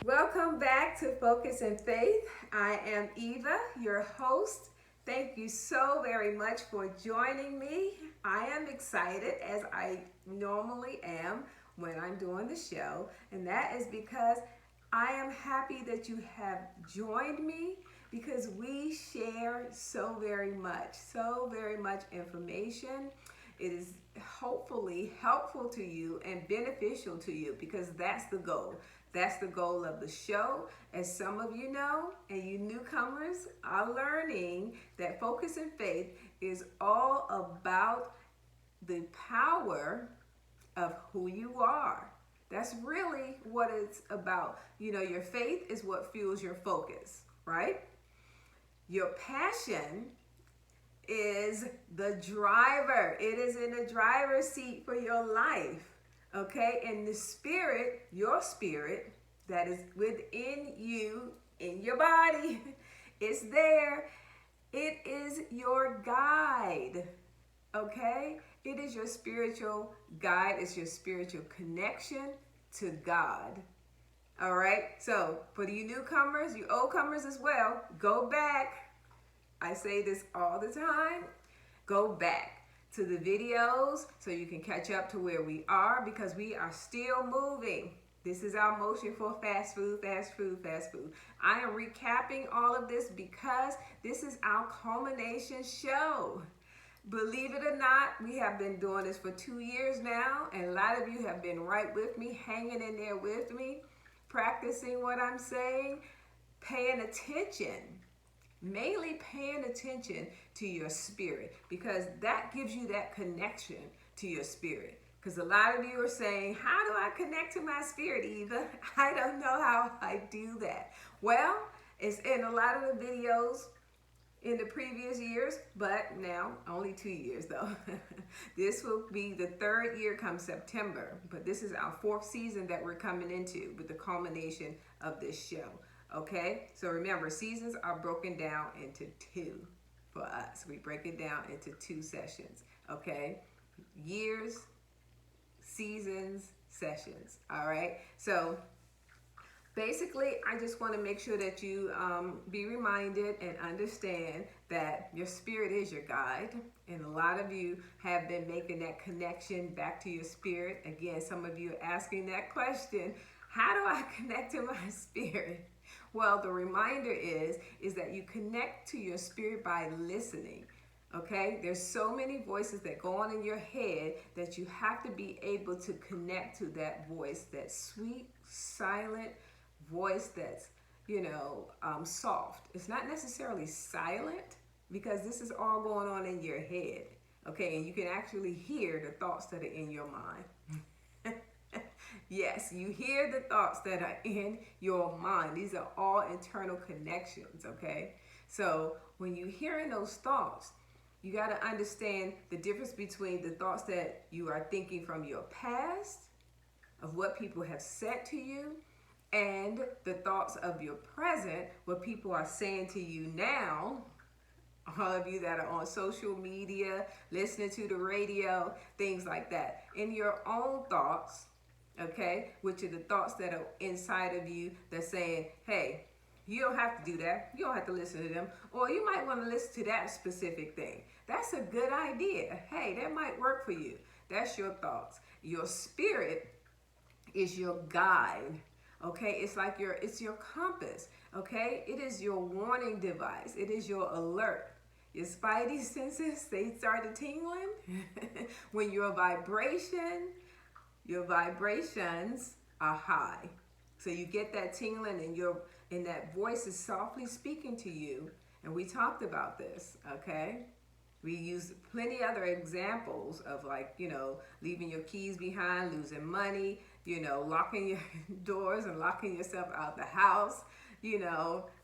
Welcome back to Focus and Faith. I am Eva, your host. Thank you so very much for joining me. I am excited as I normally am when I'm doing the show, and that is because I am happy that you have joined me because we share so very much information. It is hopefully helpful to you and beneficial to you because that's the goal. That's the goal of the show. As some of you know, and you newcomers are learning that Focus and Faith is all about the power of who you are. That's really what it's about. You know, your faith is what fuels your focus, right? Your passion is the driver. It is in the driver's seat for your life. Okay, and the spirit, your spirit that is within you, in your body, is there. It is your guide. Okay, it is your spiritual guide. It's your spiritual connection to God. All right, so for you newcomers, you old comers as well, go back. I say this all the time. Go back to the videos so you can catch up to where we are because we are still moving. This is our motion for fast food, fast food, fast food. I am recapping all of this because this is our culmination show. Believe it or not, we have been doing this for 2 years now, and a lot of you have been right with me, hanging in there with me, practicing what I'm saying, paying attention. Mainly paying attention to your spirit because that gives you that connection to your spirit. Because a lot of you are saying, how do I connect to my spirit, Eva? I don't know how I do that. Well, it's in a lot of the videos in the previous years, but now only 2 years though. This will be the 3rd year come September, but this is our 4th season that we're coming into with the culmination of this show. Okay, so remember, seasons are broken down into 2 for us. We break it down into 2 sessions. Okay, years, seasons, sessions. All right, so basically, I just want to make sure that you be reminded and understand that your spirit is your guide. And a lot of you have been making that connection back to your spirit. Again, some of you are asking that question, how do I connect to my spirit? Well, the reminder is that you connect to your spirit by listening. Okay, there's so many voices that go on in your head that you have to be able to connect to that voice, that sweet, silent voice that's, soft. It's not necessarily silent because this is all going on in your head. Okay, and you can actually hear the thoughts that are in your mind. Yes, you hear the thoughts that are in your mind. These are all internal connections, okay? So when you're hearing those thoughts, you got to understand the difference between the thoughts that you are thinking from your past, of what people have said to you, and the thoughts of your present, what people are saying to you now. All of you that are on social media, listening to the radio, things like that. In your own thoughts, okay, which are the thoughts that are inside of you that's saying, hey, you don't have to do that. You don't have to listen to them. Or you might want to listen to that specific thing. That's a good idea. Hey, that might work for you. That's your thoughts. Your spirit is your guide. Okay, it's your compass. Okay, it is your warning device. It is your alert. Your spidey senses, they started tingling when your vibrations are high. So you get that tingling and that voice is softly speaking to you. And we talked about this, okay? We used plenty other examples of leaving your keys behind, losing money, locking your doors and locking yourself out the house,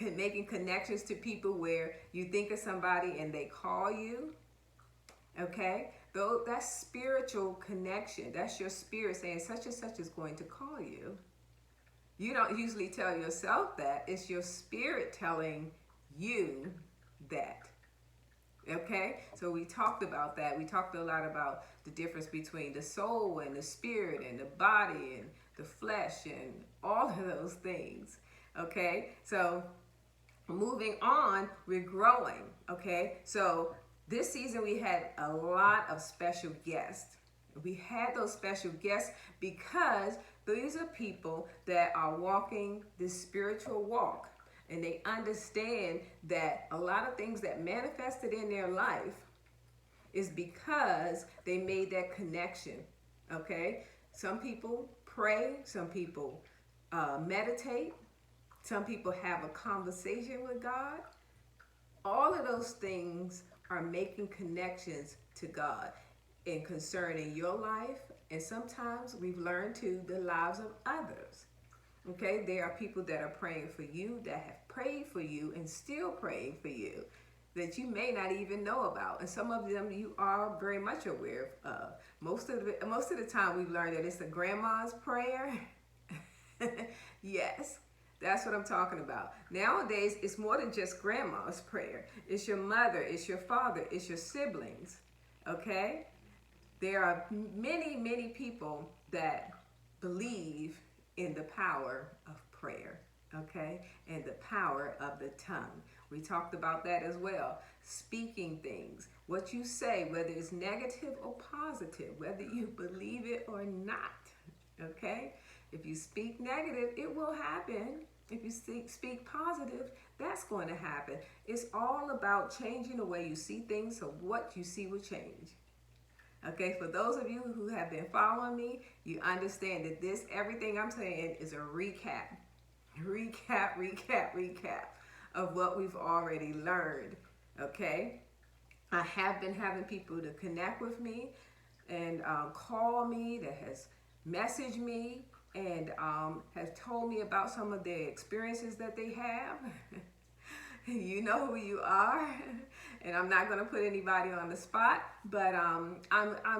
making connections to people where you think of somebody and they call you, okay? Though that's spiritual connection. That's your spirit saying such and such is going to call you. You don't usually tell yourself that. It's your spirit telling you that. Okay, so we talked about that. We talked a lot about the difference between the soul and the spirit and the body and the flesh and all of those things. Okay, so moving on, we're growing. Okay, so this season we had a lot of special guests. We had those special guests because these are people that are walking this spiritual walk, and they understand that a lot of things that manifested in their life is because they made that connection. Okay, some people pray, some people meditate, some people have a conversation with God. All of those things are making connections to God and concerning your life, and sometimes we've learned to the lives of others. Okay, there are people that are praying for you, that have prayed for you and still praying for you, that you may not even know about, and some of them you are very much aware of. Most of the time we've learned that it's the grandma's prayer. Yes, that's what I'm talking about. Nowadays, it's more than just grandma's prayer. It's your mother, it's your father, it's your siblings. Okay? There are many, many people that believe in the power of prayer, okay? And the power of the tongue. We talked about that as well. Speaking things, what you say, whether it's negative or positive, whether you believe it or not, okay? If you speak negative, it will happen. If you speak positive, that's going to happen. It's all about changing the way you see things, so what you see will change. Okay, for those of you who have been following me, you understand that everything I'm saying is a recap of what we've already learned. Okay, I have been having people to connect with me and call me, that has messaged me and has told me about some of their experiences that they have. You know who you are, and I'm not going to put anybody on the spot, but I'm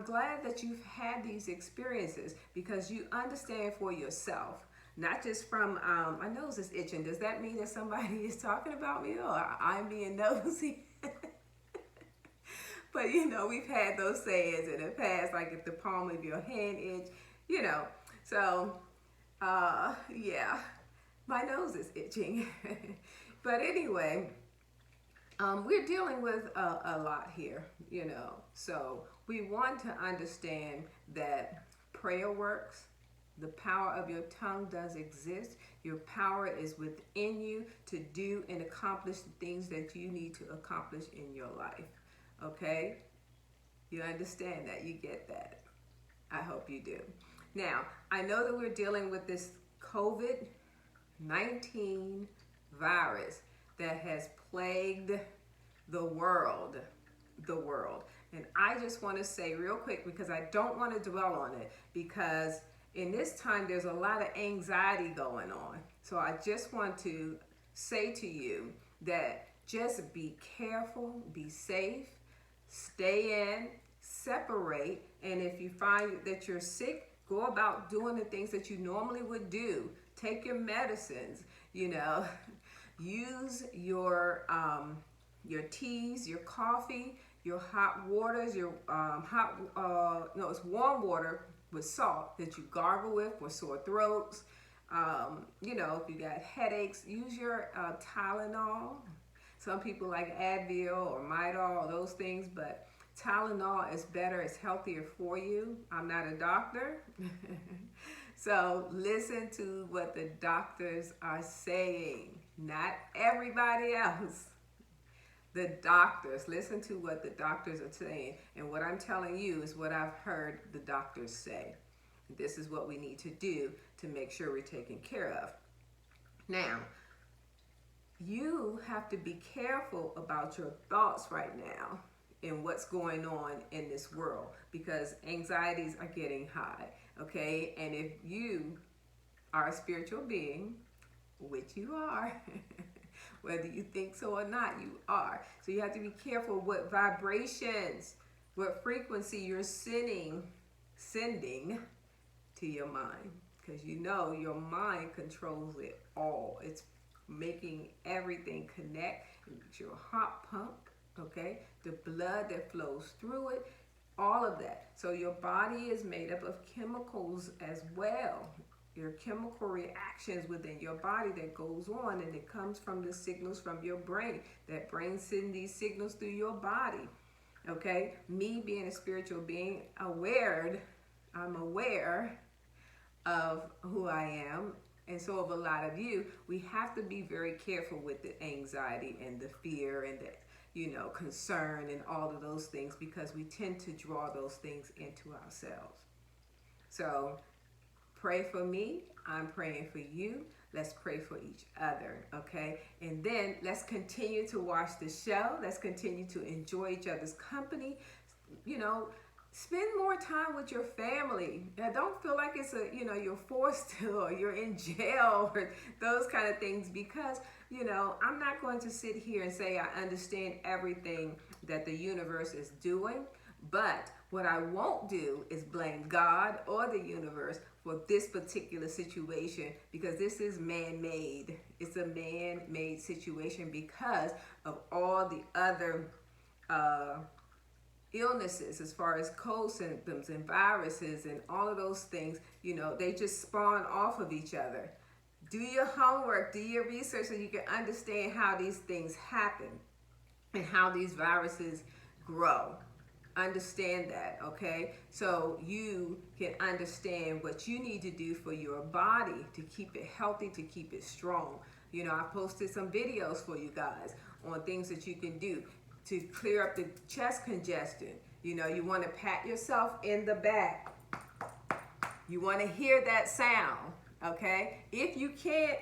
glad that you've had these experiences because you understand for yourself, not just from my nose is itching. Does that mean that somebody is talking about me or I'm being nosy? But you know, we've had those sayings in the past, like if the palm of your hand itch, you know. So yeah, my nose is itching. But anyway, we're dealing with a lot here, you know. So we want to understand that prayer works. The power of your tongue does exist. Your power is within you to do and accomplish the things that you need to accomplish in your life. Okay? You understand that? You get that? I hope you do. Now, I know that we're dealing with this COVID-19 virus that has plagued the world. And I just want to say real quick, because I don't want to dwell on it, because in this time there's a lot of anxiety going on. So I just want to say to you that just be careful, be safe, stay in, separate, and if you find that you're sick, go about doing the things that you normally would do. Take your medicines, you know. Use your teas, your coffee, your hot waters, your it's warm water with salt that you gargle with for sore throats. You know, if you got headaches, use your Tylenol. Some people like Advil or Midol, those things, but Tylenol is better, it's healthier for you. I'm not a doctor. So listen to what the doctors are saying, not everybody else. The doctors, listen to what the doctors are saying. And what I'm telling you is what I've heard the doctors say. This is what we need to do to make sure we're taken care of. Now, you have to be careful about your thoughts right now and what's going on in this world, because anxieties are getting high, okay? And if you are a spiritual being, which you are, whether you think so or not, you are. So you have to be careful what vibrations, what frequency you're sending to your mind, because you know your mind controls it all. It's making everything connect. It makes your heart pump, okay? The blood that flows through it, all of that. So your body is made up of chemicals as well. There are chemical reactions within your body that goes on, and it comes from the signals from your brain. That brain sending these signals through your body. Okay, me being a spiritual being, I'm aware of who I am, and so of a lot of you. We have to be very careful with the anxiety and the fear and the concern and all of those things, because we tend to draw those things into ourselves. So pray for me. I'm praying for you. Let's pray for each other, okay? And then let's continue to watch the show. Let's continue to enjoy each other's company. Spend more time with your family. Now, don't feel like it's you're forced to, or you're in jail, or those kind of things, because I'm not going to sit here and say I understand everything that the universe is doing, but what I won't do is blame God or the universe for this particular situation, because this is man-made. It's a man-made situation because of all the other illnesses, as far as cold symptoms and viruses and all of those things. They just spawn off of each other. Do your homework, do your research, so you can understand how these things happen and how these viruses grow. Understand that, okay? So you can understand what you need to do for your body to keep it healthy, to keep it strong. I posted some videos for you guys on things that you can do to clear up the chest congestion. You want to pat yourself in the back. You want to hear that sound, okay? If you can't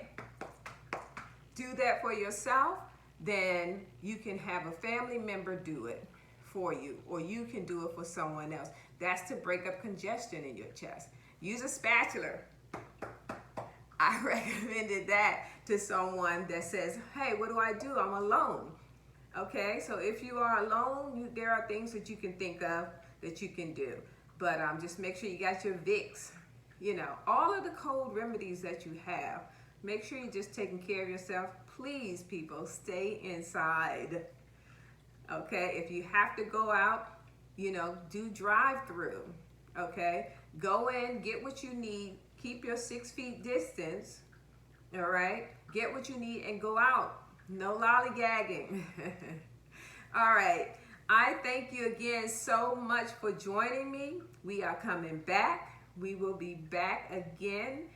do that for yourself, then you can have a family member do it for you, or you can do it for someone else. That's to break up congestion in your chest. Use a spatula. I recommended that to someone that says, hey, what do I do? I'm alone. Okay, so if you are alone, there are things that you can think of that you can do. But just make sure you got your Vicks. All of the cold remedies that you have, make sure you're just taking care of yourself. Please, people, stay inside. Okay, if you have to go out, do drive-through. Okay, go in, get what you need, keep your 6 feet distance. All right, get what you need and go out. No lollygagging. All right. I thank you again so much for joining me. We are coming back. We will be back again.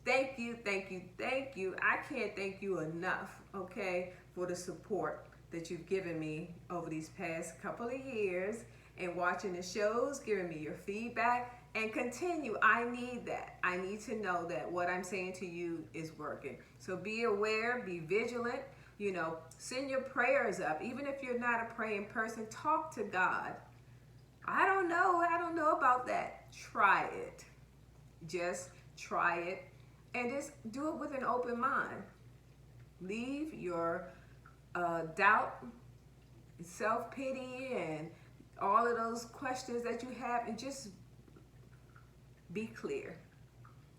Thank you, thank you, thank you. I can't thank you enough, okay, for the support that you've given me over these past couple of years, and watching the shows, giving me your feedback, and continue. I need that. I need to know that what I'm saying to you is working. So be aware, be vigilant. Send your prayers up. Even if you're not a praying person, talk to God. I don't know about that. Try it. Just try it, and just do it with an open mind. Leave your doubt, self-pity, and all of those questions that you have, and just be clear.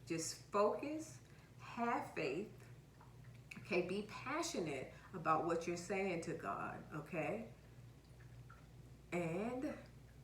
Just focus, have faith. Okay, be passionate about what you're saying to God, okay? And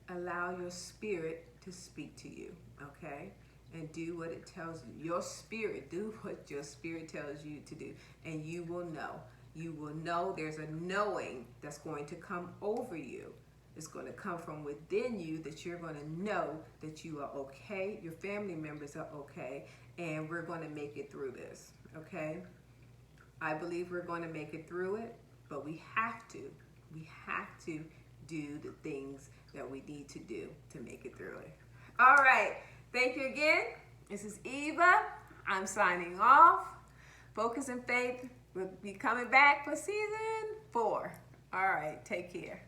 allow your spirit to speak to you, okay? And do what it tells you. Your spirit, do what your spirit tells you to do. And you will know. You will know. There's a knowing that's going to come over you. It's going to come from within you, that you're going to know that you are okay. Your family members are okay. And we're going to make it through this, okay? I believe we're going to make it through it, but we have to do the things that we need to do to make it through it. All right. Thank you again. This is Eva. I'm signing off. Focus and Faith will be coming back for season 4. All right. Take care.